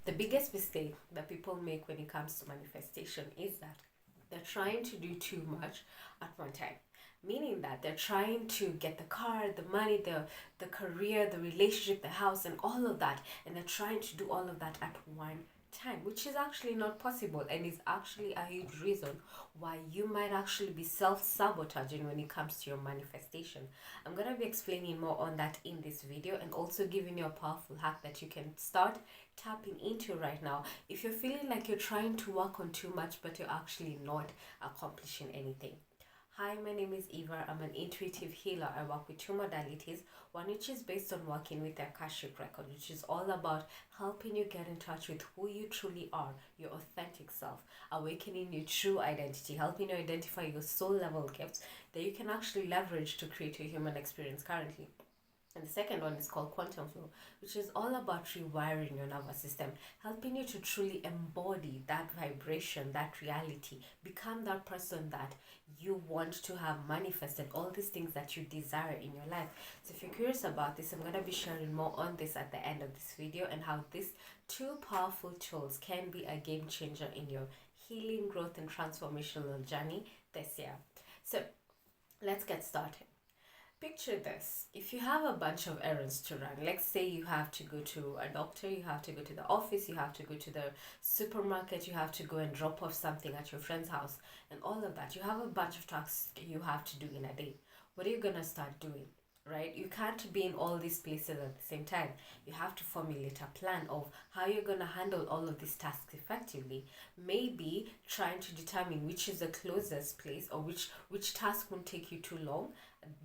The biggest mistake that people make when it comes to manifestation is that they're trying to do too much at one time. Meaning that they're trying to get the car, the money, the career, the relationship, the house, and all of that. And they're trying to do all of that at one time, which is actually not possible and is actually a huge reason why you might actually be self-sabotaging when it comes to your manifestation. I'm going to be explaining more on that in this video and also giving you a powerful hack that you can start tapping into right now if you're feeling like you're trying to work on too much but you're actually not accomplishing anything. Hi, my name is Eva. I'm an intuitive healer. I work with two modalities, one which is based on working with the Akashic record, which is all about helping you get in touch with who you truly are, your authentic self, awakening your true identity, helping you identify your soul level gifts that you can actually leverage to create your human experience currently. And the second one is called quantum flow, which is all about rewiring your nervous system, helping you to truly embody that vibration, that reality, become that person that you want to have manifested, all these things that you desire in your life. So if you're curious about this, I'm going to be sharing more on this at the end of this video and how these two powerful tools can be a game changer in your healing, growth, and transformational journey this year. So let's get started. Picture this. If you have a bunch of errands to run, let's say you have to go to a doctor, you have to go to the office, you have to go to the supermarket, you have to go and drop off something at your friend's house, and all of that. You have a bunch of tasks you have to do in a day. What are you going to start doing? Right? You can't be in all these places at the same time. You have to formulate a plan of how you're going to handle all of these tasks effectively. Maybe trying to determine which is the closest place or which task won't take you too long,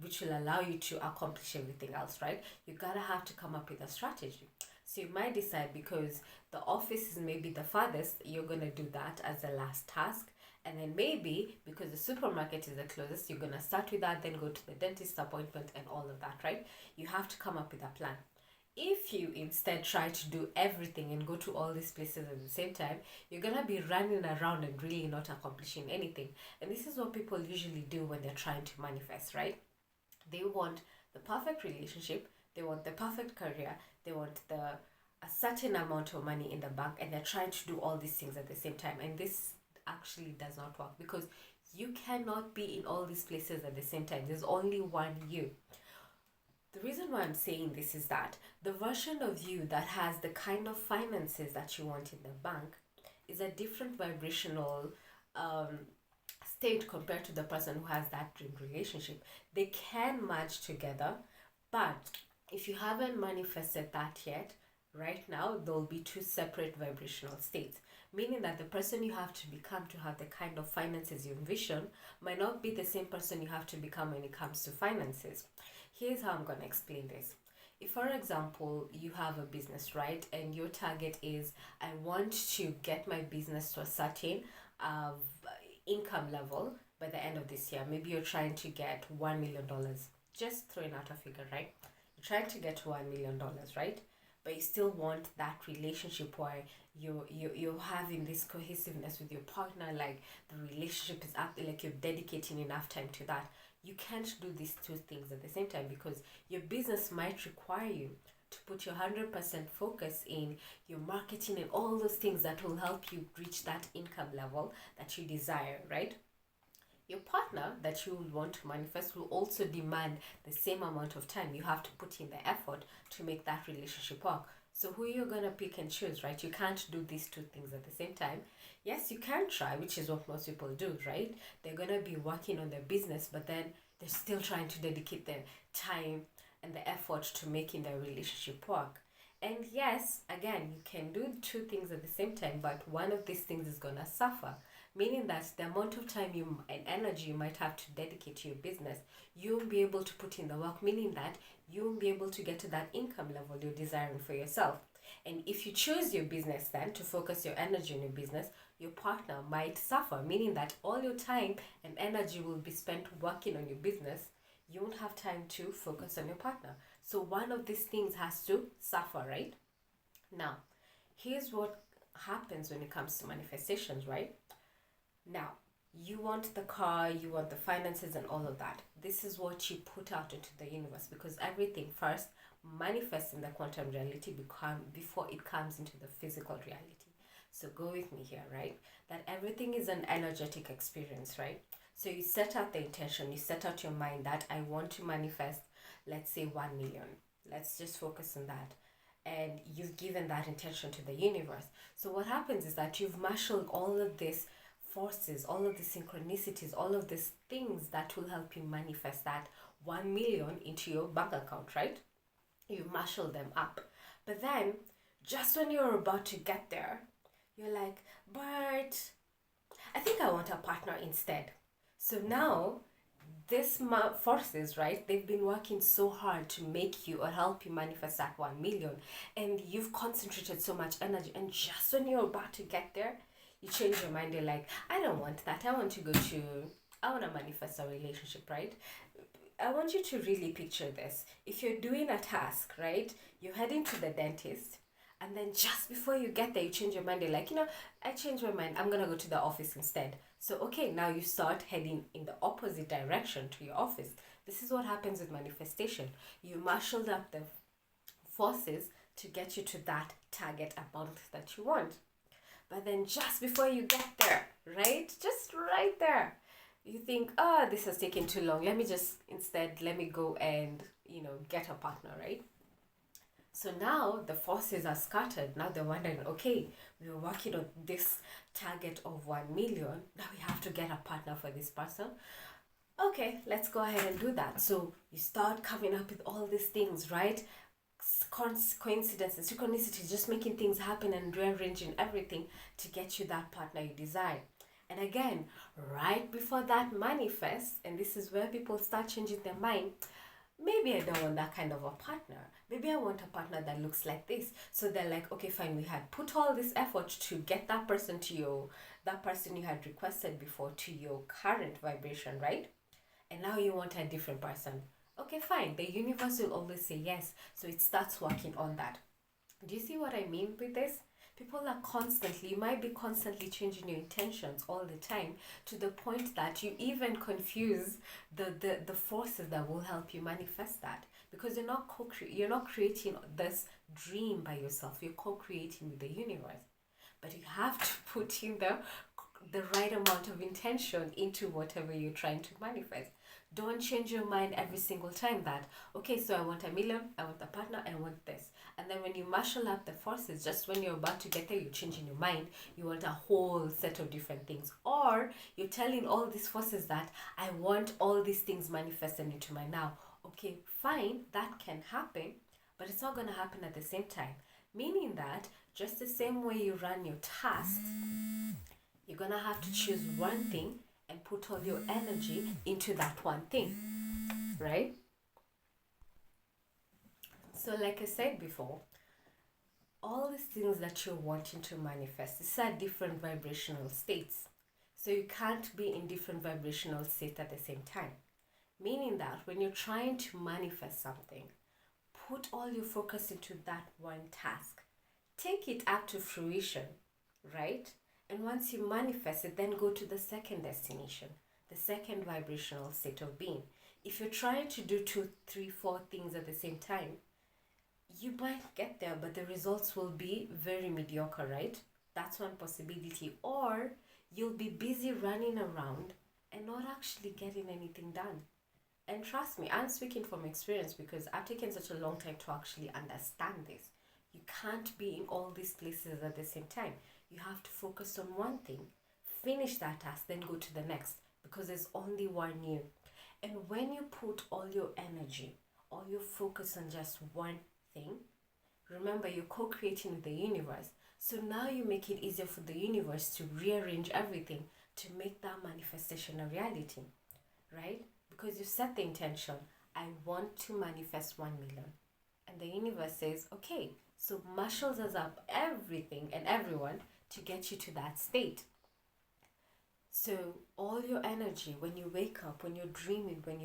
which will allow you to accomplish everything else, right? You gotta have to come up with a strategy. So you might decide because the office is maybe the farthest, you're gonna do that as the last task. And then maybe because the supermarket is the closest, you're gonna start with that, then go to the dentist appointment and all of that, right? You have to come up with a plan. If you instead try to do everything and go to all these places at the same time, you're gonna be running around and really not accomplishing anything. And this is what people usually do when they're trying to manifest, right? They want the perfect relationship, they want the perfect career, they want a certain amount of money in the bank, and they're trying to do all these things at the same time. And this actually does not work because you cannot be in all these places at the same time. There's only one you. The reason why I'm saying this is that the version of you that has the kind of finances that you want in the bank is a different vibrational state compared to the person who has that dream relationship. They can merge together, but if you haven't manifested that yet, right now there'll be two separate vibrational states, meaning that the person you have to become to have the kind of finances you envision might not be the same person you have to become when it comes to finances. Here's how I'm going to explain this. If, for example, you have a business, right, and your target is, I want to get my business to a certain income level by the end of this year. Maybe you're trying to get $1 million. Just throwing out a figure, right? You're trying to get $1 million, right? But you still want that relationship where you're having this cohesiveness with your partner, like the relationship is acting like you're dedicating enough time to that. You can't do these two things at the same time because your business might require you to put your 100% focus in your marketing and all those things that will help you reach that income level that you desire, right? Your partner that you will want to manifest will also demand the same amount of time. You have to put in the effort to make that relationship work. So who you're going to pick and choose, right? You can't do these two things at the same time. Yes, you can try, which is what most people do, right? They're going to be working on their business, but then they're still trying to dedicate their time and the effort to making their relationship work. And yes, again, you can do two things at the same time, but one of these things is going to suffer, meaning that the amount of time and energy you might have to dedicate to your business, you won't be able to put in the work, meaning that you won't be able to get to that income level you're desiring for yourself. And if you choose your business then to focus your energy on your business, your partner might suffer, meaning that all your time and energy will be spent working on your business. You won't have time to focus on your partner. So one of these things has to suffer, right? Now, here's what happens when it comes to manifestations, right? Now, you want the car, you want the finances and all of that. This is what you put out into the universe because everything first manifesting the quantum reality before it comes into the physical reality. So go with me here, right? That everything is an energetic experience, right? So you set out the intention, you set out your mind that I want to manifest, let's say 1 million. Let's just focus on that. And you've given that intention to the universe. So what happens is that you've marshaled all of these forces, all of the synchronicities, all of these things that will help you manifest that 1 million into your bank account, right? You marshal them up. But then, just when you're about to get there, you're like, but I think I want a partner instead. So now, these forces, right, they've been working so hard to make you or help you manifest that 1 million. And you've concentrated so much energy. And just when you're about to get there, you change your mind. You're like, I don't want that. I want to manifest a relationship, right? I want you to really picture this. If you're doing a task, right, you're heading to the dentist, and then just before you get there, you change your mind. You're like, I changed my mind. I'm going to go to the office instead. So, okay, now you start heading in the opposite direction to your office. This is what happens with manifestation. You marshaled up the forces to get you to that target amount that you want. But then just before you get there, right, just right there, you think, this has taken too long. Let me go and, get a partner, right? So now the forces are scattered. Now they're wondering, okay, we were working on this target of 1 million. Now we have to get a partner for this person. Okay, let's go ahead and do that. So you start coming up with all these things, right? Coincidences, synchronicities, just making things happen and rearranging everything to get you that partner you desire. And again, right before that manifests, and this is where people start changing their mind, maybe I don't want that kind of a partner. Maybe I want a partner that looks like this. So they're like, okay, fine, we had put all this effort to get that person you had requested before to your current vibration, right? And now you want a different person. Okay, fine. The universe will always say yes. So it starts working on that. Do you see what I mean with this? People you might be constantly changing your intentions all the time to the point that you even confuse the forces that will help you manifest that, because you're not creating this dream by yourself. You're co-creating with the universe. But you have to put in the right amount of intention into whatever you're trying to manifest. Don't change your mind every single time that, okay, so I want a million, I want a partner, I want this. And then when you marshal up the forces, just when you're about to get there, you're changing your mind. You want a whole set of different things. Or you're telling all these forces that I want all these things manifested into my now. Okay, fine, that can happen, but it's not going to happen at the same time. Meaning that just the same way you run your tasks, you're going to have to choose one thing and put all your energy into that one thing, right? So like I said before, all these things that you're wanting to manifest, these are different vibrational states. So you can't be in different vibrational states at the same time. Meaning that when you're trying to manifest something, put all your focus into that one task. Take it up to fruition, right? And once you manifest it, then go to the second destination, the second vibrational state of being. If you're trying to do 2, 3, 4 things at the same time, you might get there, but the results will be very mediocre, right? That's one possibility. Or you'll be busy running around and not actually getting anything done. And trust me, I'm speaking from experience because I've taken such a long time to actually understand this. You can't be in all these places at the same time. You have to focus on one thing, finish that task, then go to the next, because there's only one you. And when you put all your energy, all your focus on just one thing, remember you're co-creating with the universe. So now you make it easier for the universe to rearrange everything to make that manifestation a reality, right? Because you set the intention, I want to manifest 1 million. And the universe says, okay, so marshals us up everything and everyone to get you to that state. So all your energy, when you wake up, when you're dreaming, when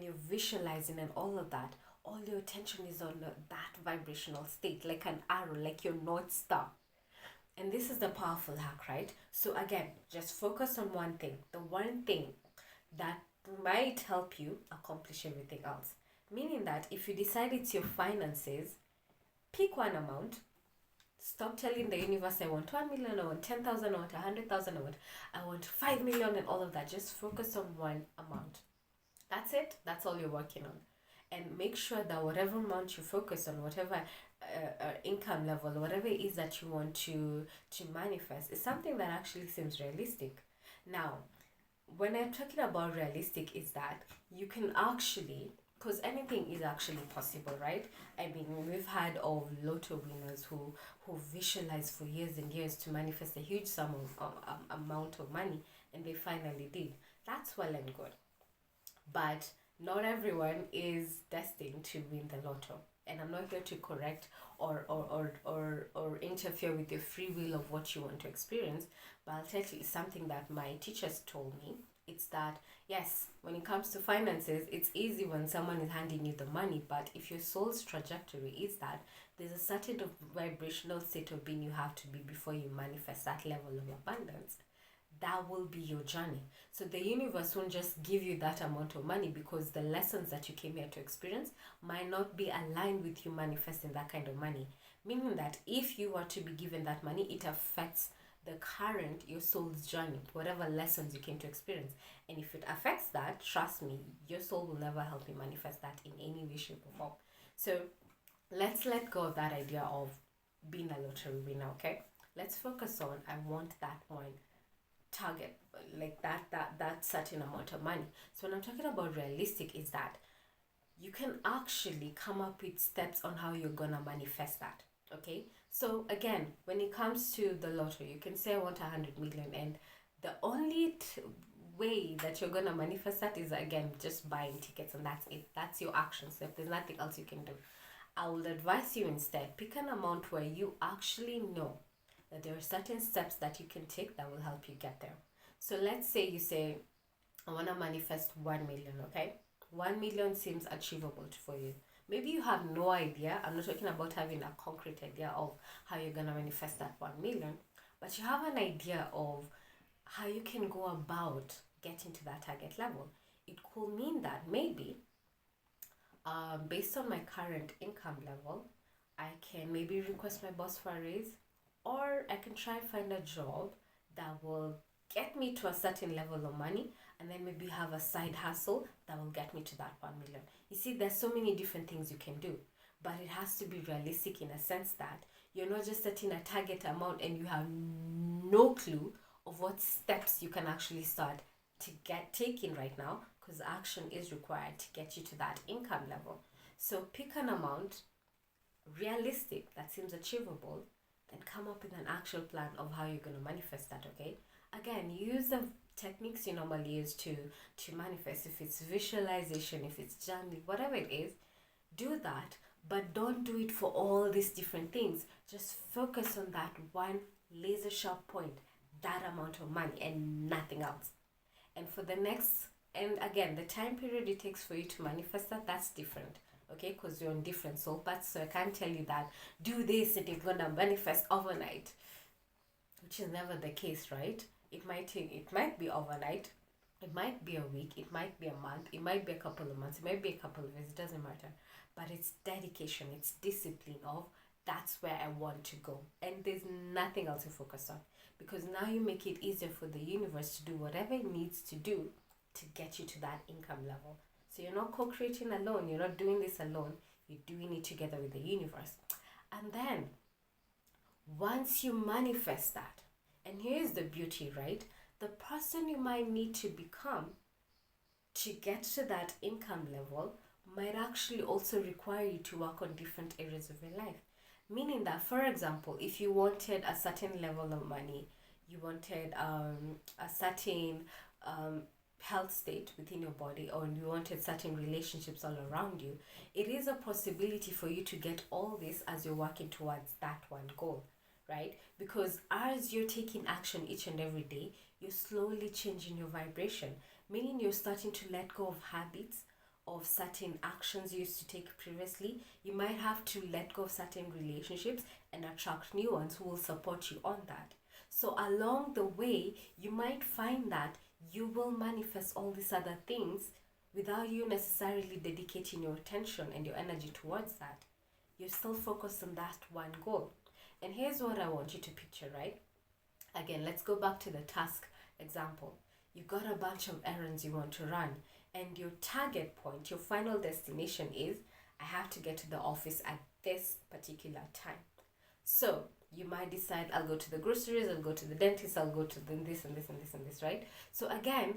you're visualizing and all of that, all your attention is on that vibrational state, like an arrow, like your North Star. And this is the powerful hack, right? So again, just focus on one thing, the one thing that might help you accomplish everything else. Meaning that if you decide it's your finances, pick one amount. Stop telling the universe, I want 1 million, I want 10,000, I want 100,000, I want 5 million and all of that. Just focus on one amount. That's it. That's all you're working on. And make sure that whatever amount you focus on, whatever income level, whatever it is that you want to manifest, is something that actually seems realistic. Now, when I'm talking about realistic, is that you can actually, because anything is actually possible, right? I mean, we've heard of lotto winners who visualized for years and years to manifest a huge sum of amount of money, and they finally did. That's well and good, but not everyone is destined to win the lotto. And I'm not here to correct or interfere with the free will of what you want to experience, but I'll tell you something that my teachers told me. It's that, yes, when it comes to finances, it's easy when someone is handing you the money, but if your soul's trajectory is that there's a certain vibrational state of being you have to be before you manifest that level of abundance, that will be your journey. So the universe won't just give you that amount of money, because the lessons that you came here to experience might not be aligned with you manifesting that kind of money. Meaning that if you are to be given that money, it affects the current, your soul's journey, whatever lessons you came to experience. And if it affects that, trust me, your soul will never help you manifest that in any way, shape, or form. So let's let go of that idea of being a lottery winner, okay? Let's focus on, I want that one target, like that certain amount of money. So when I'm talking about realistic, is that you can actually come up with steps on how you're gonna manifest that. Okay, so again, when it comes to the lotto, you can say I want 100 million, and the only way that you're gonna manifest that is, again, just buying tickets, and that's it. That's your action step. There's nothing else you can do. I will advise you instead, pick an amount where you actually know that there are certain steps that you can take that will help you get there. So let's say you say, I want to manifest 1 million, okay? 1 million seems achievable for you. Maybe you have no idea. I'm not talking about having a concrete idea of how you're going to manifest that 1 million, but you have an idea of how you can go about getting to that target level. It could mean that maybe, based on my current income level, I can maybe request my boss for a raise, or I can try and find a job that will get me to a certain level of money, and then maybe have a side hustle that will get me to that 1 million. You see, there's so many different things you can do, but it has to be realistic in a sense that you're not just setting a target amount and you have no clue of what steps you can actually start to get taking right now, because action is required to get you to that income level. So pick an amount, realistic, that seems achievable, then come up with an actual plan of how you're going to manifest that, okay? Again, use the techniques you normally use to manifest. If it's visualization, if it's journaling, whatever it is, do that, but don't do it for all these different things. Just focus on that one laser sharp point, that amount of money, and nothing else. And for the next, and again, the time period it takes for you to manifest that, that's different, okay? Because you're on different soul paths, so I can't tell you that do this and you're gonna manifest overnight, which is never the case, right? It might be overnight, it might be a week, it might be a month, it might be a couple of months, it might be a couple of years, it doesn't matter. But it's dedication, it's discipline of, that's where I want to go. And there's nothing else to focus on, because now you make it easier for the universe to do whatever it needs to do to get you to that income level. So you're not co-creating alone, you're not doing this alone, you're doing it together with the universe. And then once you manifest that, and here's the beauty, right? The person you might need to become to get to that income level might actually also require you to work on different areas of your life. Meaning that, for example, if you wanted a certain level of money, you wanted a certain health state within your body, or you wanted certain relationships all around you, it is a possibility for you to get all this as you're working towards that one goal, right? Because as you're taking action each and every day, you're slowly changing your vibration, meaning you're starting to let go of habits, of certain actions you used to take previously. You might have to let go of certain relationships and attract new ones who will support you on that. So along the way, you might find that you will manifest all these other things without you necessarily dedicating your attention and your energy towards that. You're still focused on that one goal. And here's what I want you to picture, right? Again, let's go back to the task example. You've got a bunch of errands you want to run, and your target point, your final destination is, I have to get to the office at this particular time. So you might decide, I'll go to the groceries, I'll go to the dentist, I'll go to this and this and this and this, right? So again,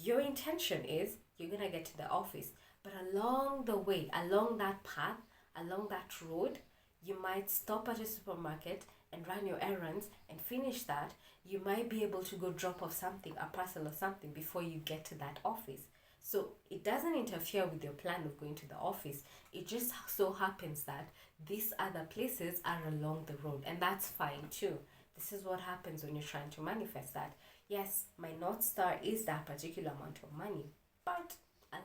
your intention is you're gonna get to the office, but along the way, along that path, along that road, you might stop at a supermarket and run your errands and finish that. You might be able to go drop off something, a parcel or something, before you get to that office. So it doesn't interfere with your plan of going to the office. It just so happens that these other places are along the road, and that's fine too. This is what happens when you're trying to manifest that. Yes, my North Star is that particular amount of money, but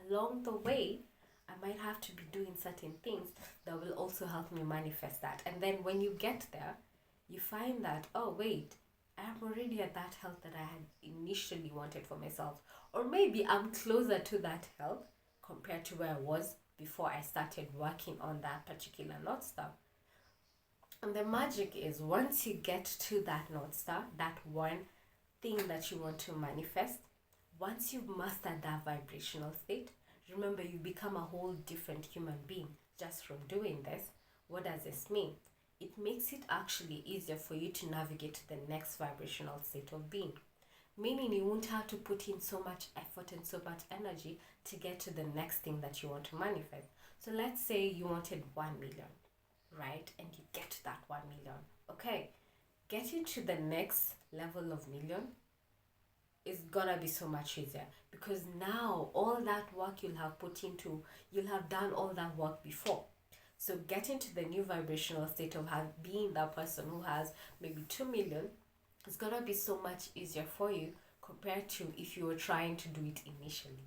along the way, I might have to be doing certain things that will also help me manifest that. And then when you get there, you find that, oh, wait, I'm already at that health that I had initially wanted for myself. Or maybe I'm closer to that health compared to where I was before I started working on that particular North Star. And the magic is, once you get to that North Star, that one thing that you want to manifest, once you've mastered that vibrational state, remember, you become a whole different human being just from doing this. What does this mean? It makes it actually easier for you to navigate to the next vibrational state of being. Meaning you won't have to put in so much effort and so much energy to get to the next thing that you want to manifest. So let's say you wanted 1 million, right? And you get to that 1 million. Okay, getting to the next level of million is gonna be so much easier, because now all that work you'll have put into, you'll have done all that work before. So getting to the new vibrational state of being that person who has maybe 2 million is gonna be so much easier for you compared to if you were trying to do it initially.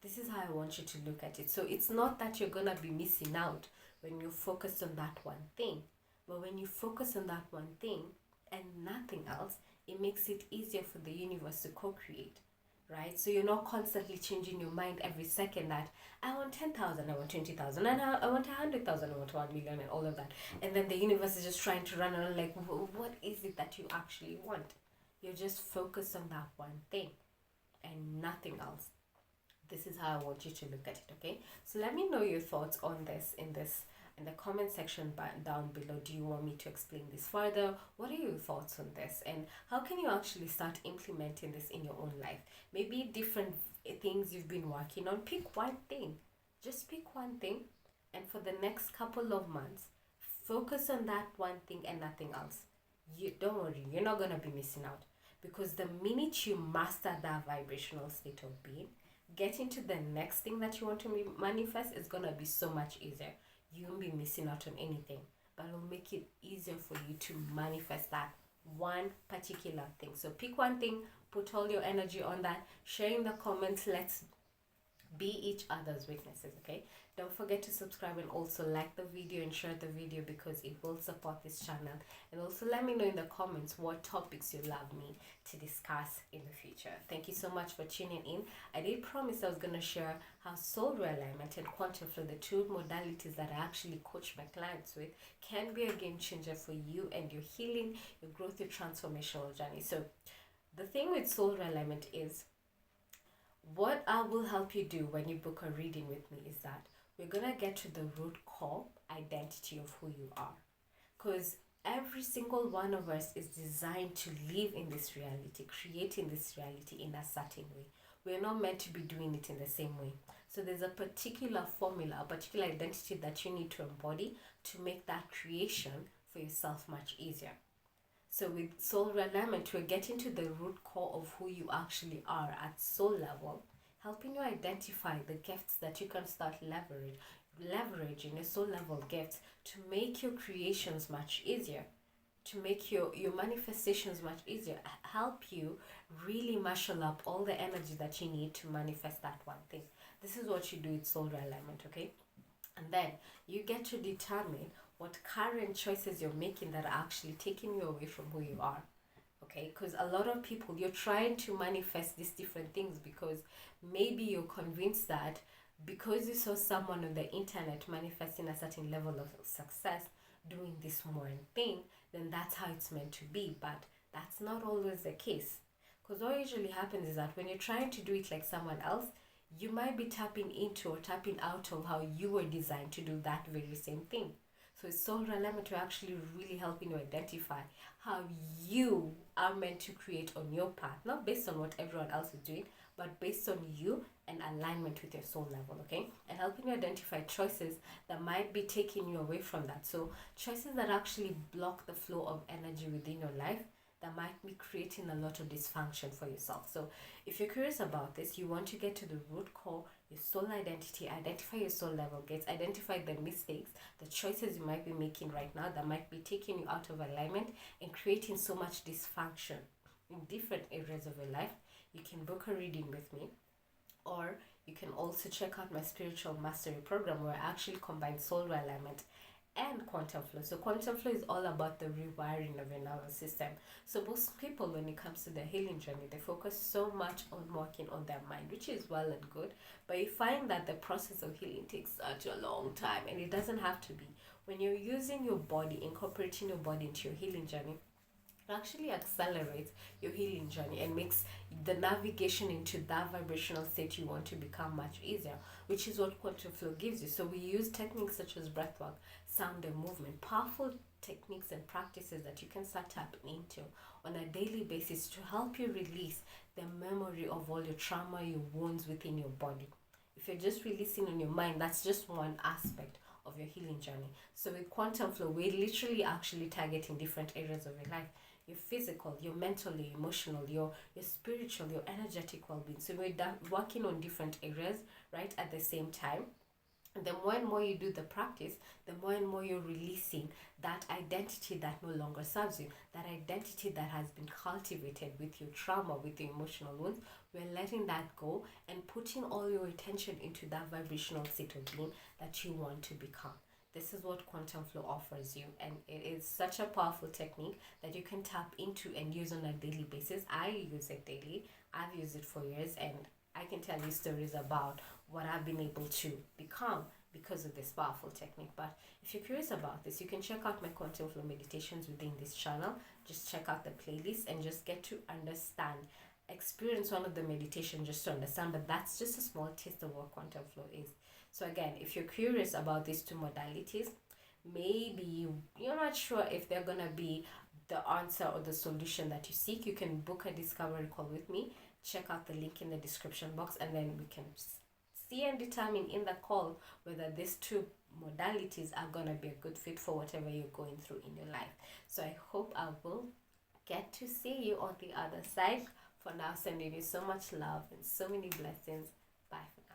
This is how I want you to look at it. So it's not that you're gonna be missing out when you focus on that one thing, but when you focus on that one thing and nothing else, it makes it easier for the universe to co-create, right? So you're not constantly changing your mind every second that I want 10,000, I want 20,000, and I want 100,000, I want 1 million, and all of that. And then the universe is just trying to run around like, what is it that you actually want? You're just focused on that one thing and nothing else. This is how I want you to look at it, okay? So let me know your thoughts on this in the comment section down below. Do you want me to explain this further? What are your thoughts on this, and how can you actually start implementing this in your own life? Maybe different things you've been working on. Pick one thing, just pick one thing, and for the next couple of months, focus on that one thing and nothing else. You don't worry, you're not gonna be missing out, because the minute you master that vibrational state of being, getting to the next thing that you want to manifest is gonna be so much easier. You won't be missing out on anything, but it will make it easier for you to manifest that one particular thing. So pick one thing, put all your energy on that, share in the comments. Let's be each other's witnesses, okay? Don't forget to subscribe and also like the video and share the video, because it will support this channel. And also let me know in the comments what topics you'd love me to discuss in the future. Thank you so much for tuning in. I did promise I was going to share how soul realignment and quantum flow, the two modalities that I actually coach my clients with, can be a game changer for you and your healing, your growth, your transformational journey. So the thing with soul realignment is, what I will help you do when you book a reading with me is that we're gonna get to the root core identity of who you are, because every single one of us is designed to live in this reality, creating this reality in a certain way. We're not meant to be doing it in the same way. So there's a particular formula, a particular identity that you need to embody to make that creation for yourself much easier. So with soul realignment, we're getting to the root core of who you actually are at soul level, helping you identify the gifts that you can start leveraging your soul level gifts to make your creations much easier, to make your manifestations much easier, help you really marshal up all the energy that you need to manifest that one thing. This is what you do with soul realignment, okay? And then you get to determine what current choices you're making that are actually taking you away from who you are. Okay, because a lot of people, you're trying to manifest these different things because maybe you're convinced that because you saw someone on the internet manifesting a certain level of success doing this one thing, then that's how it's meant to be. But that's not always the case. Because what usually happens is that when you're trying to do it like someone else, you might be tapping into or tapping out of how you were designed to do that very same thing. So it's so relevant to actually really helping you identify how you are meant to create on your path, not based on what everyone else is doing, but based on you and alignment with your soul level, okay? And helping you identify choices that might be taking you away from that. So choices that actually block the flow of energy within your life that might be creating a lot of dysfunction for yourself. So if you're curious about this, you want to get to the root core, your soul identity, identify your soul level gates, identify the mistakes, the choices you might be making right now that might be taking you out of alignment and creating so much dysfunction in different areas of your life, you can book a reading with me, or you can also check out my spiritual mastery program where I actually combine soul alignment and quantum flow. So quantum flow is all about the rewiring of your nervous system. So most people, when it comes to their healing journey, they focus so much on working on their mind, which is well and good, but you find that the process of healing takes such a long time, and it doesn't have to be. When you're using your body, incorporating your body into your healing journey, actually accelerates your healing journey and makes the navigation into that vibrational state you want to become much easier, which is what quantum flow gives you. So we use techniques such as breathwork, sound, and movement, powerful techniques and practices that you can start tapping into on a daily basis to help you release the memory of all your trauma, your wounds within your body. If you're just releasing on your mind, that's just one aspect of your healing journey. So with quantum flow, we're literally actually targeting different areas of your life: your physical, your mental, your emotional, your spiritual, your energetic well-being. So we're working on different areas right at the same time. And the more and more you do the practice, the more and more you're releasing that identity that no longer serves you, that identity that has been cultivated with your trauma, with your emotional wounds. We're letting that go and putting all your attention into that vibrational state of being that you want to become. This is what quantum flow offers you, and it is such a powerful technique that you can tap into and use on a daily basis. I use it daily. I've used it for years, and I can tell you stories about what I've been able to become because of this powerful technique. But if you're curious about this, you can check out my quantum flow meditations within this channel. Just check out the playlist and just get to understand, experience one of the meditation just to understand. But that's just a small taste of what quantum flow is. So again, if you're curious about these two modalities, maybe you're not sure if they're gonna be the answer or the solution that you seek, you can book a discovery call with me. Check out the link in the description box, and then we can see and determine in the call whether these two modalities are gonna be a good fit for whatever you're going through in your life. So I hope I will get to see you on the other side. For now, sending you so much love and so many blessings. Bye for now.